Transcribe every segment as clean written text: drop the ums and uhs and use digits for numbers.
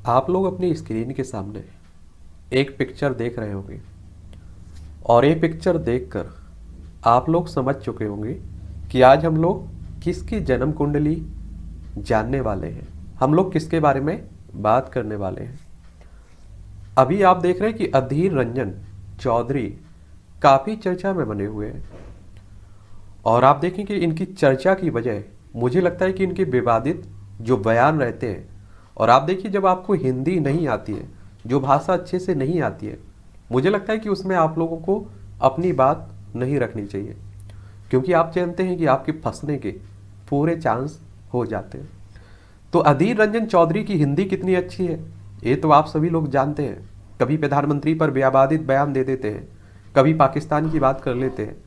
आप लोग अपनी स्क्रीन के सामने एक पिक्चर देख रहे होंगे और ये पिक्चर देखकर आप लोग समझ चुके होंगे कि आज हम लोग किसकी जन्म कुंडली जानने वाले हैं, हम लोग किसके बारे में बात करने वाले हैं। अभी आप देख रहे हैं कि अधीर रंजन चौधरी काफ़ी चर्चा में बने हुए हैं और आप देखें कि इनकी चर्चा की वजह मुझे लगता है कि इनके विवादित जो बयान रहते हैं, और आप देखिए जब आपको हिंदी नहीं आती है, जो भाषा अच्छे से नहीं आती है, मुझे लगता है कि उसमें आप लोगों को अपनी बात नहीं रखनी चाहिए, क्योंकि आप जानते हैं कि आपके फंसने के पूरे चांस हो जाते हैं। तो अधीर रंजन चौधरी की हिंदी कितनी अच्छी है ये तो आप सभी लोग जानते हैं। कभी प्रधानमंत्री पर विवादित बयान दे देते हैं, कभी पाकिस्तान की बात कर लेते हैं,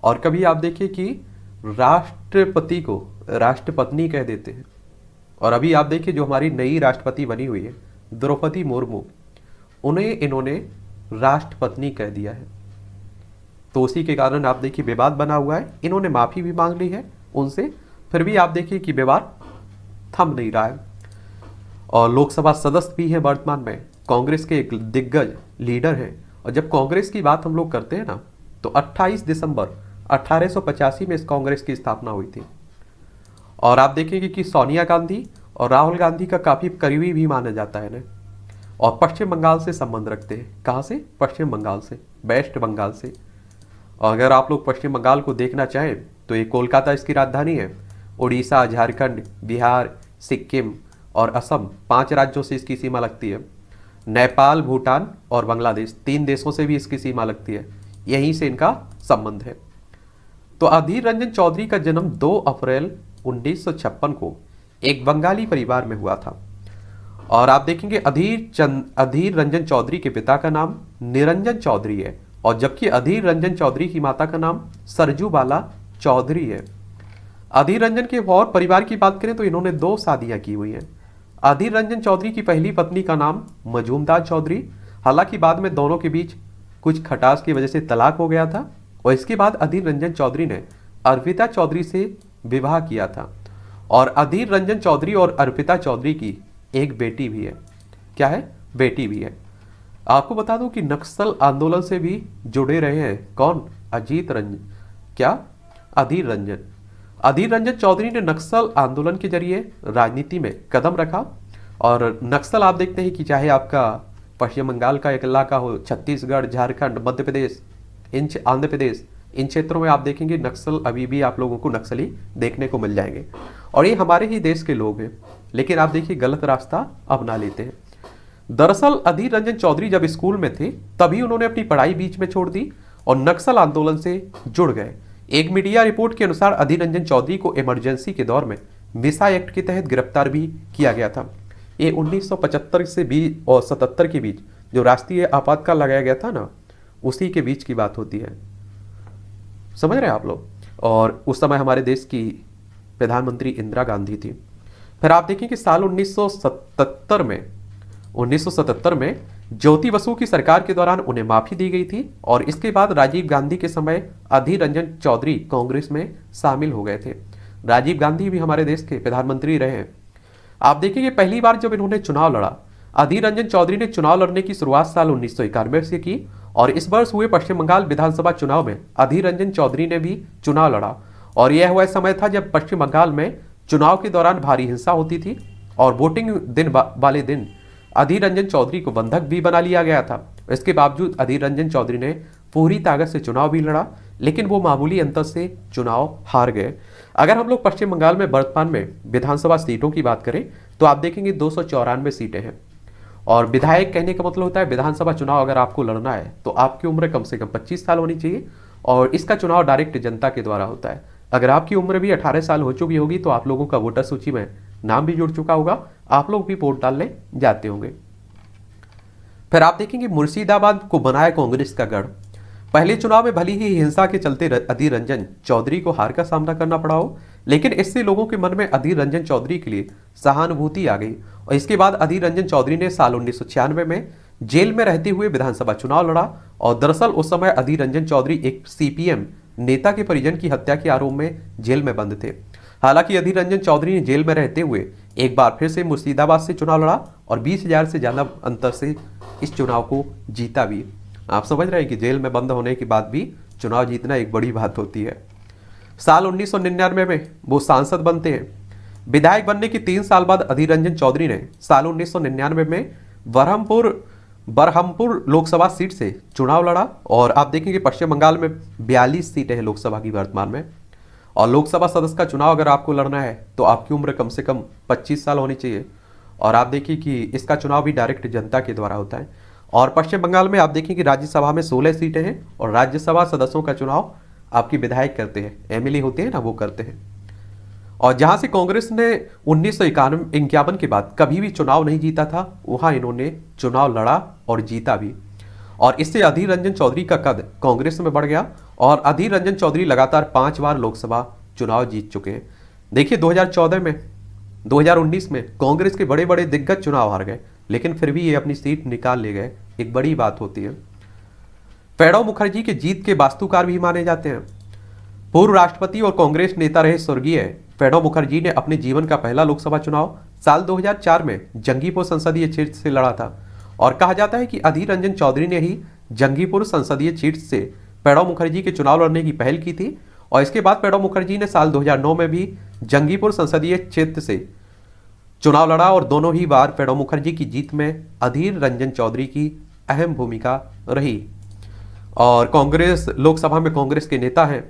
और कभी आप देखिए कि राष्ट्रपति को राष्ट्रपत्नी कह देते हैं। और अभी आप देखिए जो हमारी नई राष्ट्रपति बनी हुई है द्रौपदी मुर्मू, उन्हें इन्होंने राष्ट्रपत्नी कह दिया है। तो उसी के कारण आप देखिए विवाद बना हुआ है। इन्होंने माफ़ी भी मांग ली है उनसे, फिर भी आप देखिए कि विवाद थम नहीं रहा है। और लोकसभा सदस्य भी है वर्तमान में, कांग्रेस के एक दिग्गज लीडर हैं। और जब कांग्रेस की बात हम लोग करते हैं ना, तो 28 दिसंबर 1885 में इस कांग्रेस की स्थापना हुई थी। और आप देखेंगे कि सोनिया गांधी और राहुल गांधी का काफ़ी करीबी भी माना जाता है ना। और पश्चिम बंगाल से संबंध रखते हैं। कहाँ से? पश्चिम बंगाल से, वेस्ट बंगाल से। और अगर आप लोग पश्चिम बंगाल को देखना चाहें तो ये कोलकाता इसकी राजधानी है। उड़ीसा, झारखंड, बिहार, सिक्किम और असम 5 राज्यों से इसकी सीमा लगती है। नेपाल, भूटान और बांग्लादेश 3 देशों से भी इसकी सीमा लगती है। यहीं से इनका संबंध है। तो अधीर रंजन चौधरी का जन्म 2 अप्रैल 1956 को एक बंगाली परिवार में हुआ था। और आप देखेंगे अधीर रंजन चौधरी के पिता का नाम निरंजन चौधरी है, और जबकि अधीर रंजन चौधरी की माता का नाम सरजू बाला चौधरी है। अधीर रंजन के और परिवार की बात करें तो इन्होंने 2 शादियां की हुई हैं। अधीर रंजन चौधरी की पहली पत्नी का नाम मजूमदार चौधरी, हालांकि बाद में दोनों के बीच कुछ खटास की वजह से तलाक हो गया था। और इसके बाद अधीर रंजन चौधरी ने अर्पिता चौधरी से विवाह किया था। और अधीर रंजन चौधरी और अर्पिता चौधरी की एक बेटी भी है। क्या है? बेटी भी है। आपको बता दूं कि नक्सल आंदोलन से भी जुड़े रहे हैं कौन? अजीत रंजन, क्या? अधीर रंजन। अधीर रंजन चौधरी ने नक्सल आंदोलन के जरिए राजनीति में कदम रखा। और नक्सल आप देखते हैं कि चाहे आपका पश्चिम बंगाल का एक इलाका हो, छत्तीसगढ़, झारखंड, मध्य प्रदेश, आंध्र प्रदेश, इन क्षेत्रों में आप देखेंगे नक्सल अभी भी आप लोगों को नक्सली देखने को मिल जाएंगे। और ये हमारे ही देश के लोग हैं, लेकिन आप देखिए गलत रास्ता अपना लेते हैं। दरअसल अधीर रंजन चौधरी जब स्कूल में थे तभी उन्होंने अपनी पढ़ाई बीच में छोड़ दी और नक्सल आंदोलन से जुड़ गए। एक मीडिया रिपोर्ट के अनुसार अधीर रंजन चौधरी को इमरजेंसी के दौर में मिसा एक्ट के तहत गिरफ्तार भी किया गया था। ये 1975 से 77 के बीच जो राष्ट्रीय आपातकाल लगाया गया था ना, उसी के बीच की बात होती है। समझ रहे हैं आप लोग? और उस समय हमारे देश की प्रधानमंत्री इंदिरा गांधी थी। फिर आप देखें कि साल 1977 में ज्योति बसु की सरकार के दौरान उन्हें माफी दी गई थी। और इसके बाद राजीव गांधी के समय अधीर रंजन चौधरी कांग्रेस में शामिल हो गए थे। राजीव गांधी भी हमारे देश के प्रधानमंत्री रहे हैं। आप देखेंगे पहली बार जब इन्होंने चुनाव लड़ा, अधीर रंजन चौधरी ने चुनाव लड़ने की शुरुआत साल 1991 से की। और इस वर्ष हुए पश्चिम बंगाल विधानसभा चुनाव में अधीर रंजन चौधरी ने भी चुनाव लड़ा। और यह वह समय था जब पश्चिम बंगाल में चुनाव के दौरान भारी हिंसा होती थी और वोटिंग दिन वाले दिन अधीर रंजन चौधरी को बंधक भी बना लिया गया था। इसके बावजूद अधीर रंजन चौधरी ने पूरी ताकत से चुनाव भी लड़ा, लेकिन वो मामूली अंतर से चुनाव हार गए। अगर हम लोग पश्चिम बंगाल में वर्तमान में विधानसभा सीटों की बात करें तो आप देखेंगे 294 सीटें हैं। और विधायक कहने का मतलब होता है विधानसभा चुनाव अगर आपको लड़ना है तो आपकी उम्र कम से कम 25 साल होनी चाहिए। और इसका चुनाव डायरेक्ट जनता के द्वारा होता है। अगर आपकी उम्र भी 18 साल हो चुकी होगी तो आप लोगों का वोटर सूची में नाम भी जुड़ चुका होगा, आप लोग भी वोट डालने जाते होंगे। फिर आप देखेंगे मुर्शिदाबाद को बनाया कांग्रेस का गढ़। पहले चुनाव में भली ही हिंसा के चलते अधीर रंजन चौधरी को हार का सामना करना पड़ा हो, लेकिन इससे लोगों के मन में अधीर रंजन चौधरी के लिए सहानुभूति आ गई। और इसके बाद अधीर रंजन चौधरी ने साल 1996 में जेल में रहते हुए विधानसभा चुनाव लड़ा। और दरअसल उस समय अधीर रंजन चौधरी एक सीपीएम नेता के परिजन की हत्या के आरोप में जेल में बंद थे। हालांकि अधीर रंजन चौधरी ने जेल में रहते हुए एक बार फिर से मुर्शिदाबाद से चुनाव लड़ा और 20,000 से ज़्यादा अंतर से इस चुनाव को जीता भी। आप समझ रहे हैं कि जेल में बंद होने के बाद भी चुनाव जीतना एक बड़ी बात होती है। साल 1999 में वो सांसद बनते हैं। विधायक बनने के 3 साल बाद अधीर रंजन चौधरी ने साल 1999 में बरहमपुर लोकसभा सीट से चुनाव लड़ा और आप देखेंगे पश्चिम बंगाल में 42 सीटें हैं लोकसभा की वर्तमान में। और लोकसभा सदस्य का चुनाव अगर आपको लड़ना है तो आपकी उम्र कम से कम 25 साल होनी चाहिए। और आप देखिए कि इसका चुनाव भी डायरेक्ट जनता के द्वारा होता है। और पश्चिम बंगाल में आप देखिए कि राज्यसभा में 16 सीटें हैं और राज्यसभा सदस्यों का चुनाव आपके विधायक करते हैं, एमएलए होते हैं ना, वो करते हैं। और जहां से कांग्रेस ने 1951 के बाद कभी भी चुनाव नहीं जीता था, वहां इन्होंने चुनाव लड़ा और जीता भी। और इससे अधीर रंजन चौधरी का कद कांग्रेस में बढ़ गया और अधीर रंजन चौधरी लगातार 5 बार लोकसभा चुनाव जीत चुके हैं। देखिए 2014 में, 2019 में कांग्रेस के बड़े बड़े दिग्गज चुनाव हार गए, लेकिन फिर भी ये अपनी सीट निकाल ले गए, एक बड़ी बात होती है। प्रणब मुखर्जी के जीत के वास्तुकार भी माने जाते हैं। पूर्व राष्ट्रपति और कांग्रेस नेता रहे स्वर्गीय प्रणब मुखर्जी ने अपने जीवन का पहला लोकसभा चुनाव साल 2004 में जंगीपुर संसदीय क्षेत्र से लड़ा था। और कहा जाता है कि अधीर रंजन चौधरी ने ही जंगीपुर संसदीय क्षेत्र से प्रणब मुखर्जी के चुनाव लड़ने की पहल की थी। और इसके बाद प्रणब मुखर्जी ने साल 2009 में भी जंगीपुर संसदीय क्षेत्र से चुनाव लड़ा और दोनों ही बार प्रणब मुखर्जी की जीत में अधीर रंजन चौधरी की अहम भूमिका रही। और कांग्रेस लोकसभा में कांग्रेस के नेता हैं।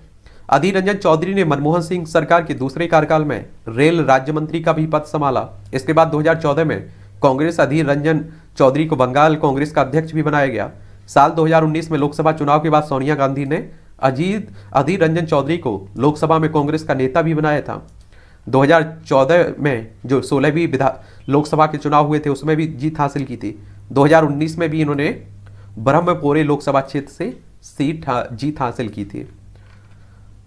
अधीर रंजन चौधरी ने मनमोहन सिंह सरकार के दूसरे कार्यकाल में रेल राज्य मंत्री का भी पद संभाला। इसके बाद 2014 में कांग्रेस अधीर रंजन चौधरी को बंगाल कांग्रेस का अध्यक्ष भी बनाया गया। साल 2019 में लोकसभा चुनाव के बाद सोनिया गांधी ने अधीर रंजन चौधरी को लोकसभा में कांग्रेस का नेता भी बनाया था। 2014 में जो 16वीं लोकसभा के चुनाव हुए थे उसमें भी जीत हासिल की थी। 2019 में भी इन्होंने ब्रह्मपुरी लोकसभा क्षेत्र से जीत हासिल की थी।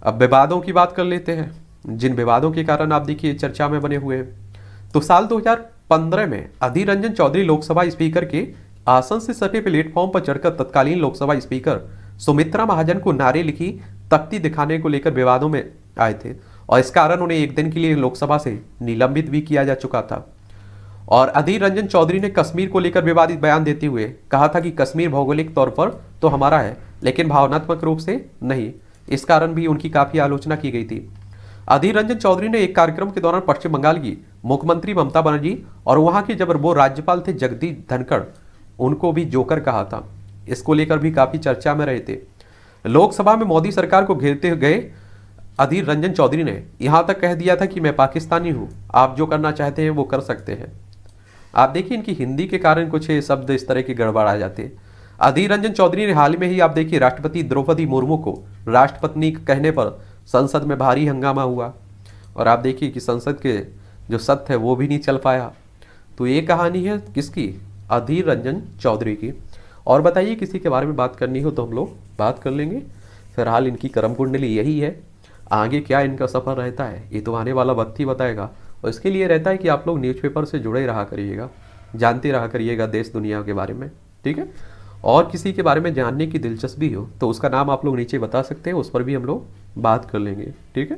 अब विवादों की बात कर लेते हैं, जिन विवादों के कारण आप देखिए चर्चा में बने हुए हैं। तो साल 2015 में अधीर रंजन चौधरी लोकसभा स्पीकर के आसन से सटे प्लेटफॉर्म पर चढ़कर तत्कालीन लोकसभा स्पीकर सुमित्रा महाजन को नारे लिखी तख्ती दिखाने को लेकर विवादों में आए थे और इस कारण उन्हें एक दिन के लिए लोकसभा से निलंबित भी किया जा चुका था। और अधीर रंजन चौधरी ने कश्मीर को लेकर विवादित बयान देते हुए कहा था कि कश्मीर भौगोलिक तौर पर तो हमारा है लेकिन भावनात्मक रूप से नहीं। इस कारण भी उनकी काफी आलोचना की गई थी। अधीर रंजन चौधरी ने एक कार्यक्रम के दौरान पश्चिम बंगाल की मुख्यमंत्री ममता बनर्जी और वहां के जब वो राज्यपाल थे जगदीप धनखड़, उनको भी जोकर कहा था। इसको लेकर भी काफी चर्चा में रहे थे। लोकसभा में मोदी सरकार को घेरते गए अधीर रंजन चौधरी ने यहां तक कह दिया था कि मैं पाकिस्तानी हूं, आप जो करना चाहते हैं वो कर सकते हैं। आप देखिए इनकी हिंदी के कारण कुछ शब्द इस तरह के गड़बड़ आ जाते हैं। अधीर रंजन चौधरी ने हाल में ही आप देखिए राष्ट्रपति द्रौपदी मुर्मू को राष्ट्रपत्नी कहने पर संसद में भारी हंगामा हुआ और आप देखिए कि संसद के जो सत्र है वो भी नहीं चल पाया। तो ये कहानी है किसकी? अधीर रंजन चौधरी की। और बताइए किसी के बारे में बात करनी हो तो हम लोग बात कर लेंगे। फिलहाल इनकी कर्म कुंडली यही है, आगे क्या इनका सफ़र रहता है ये तो आने वाला वक्त ही बताएगा। और इसके लिए रहता है कि आप लोग न्यूज़पेपर से जुड़े रहा करिएगा, जानते रहा करिएगा देश दुनिया के बारे में, ठीक है। और किसी के बारे में जानने की दिलचस्पी हो तो उसका नाम आप लोग नीचे बता सकते हैं, उस पर भी हम लोग बात कर लेंगे, ठीक है।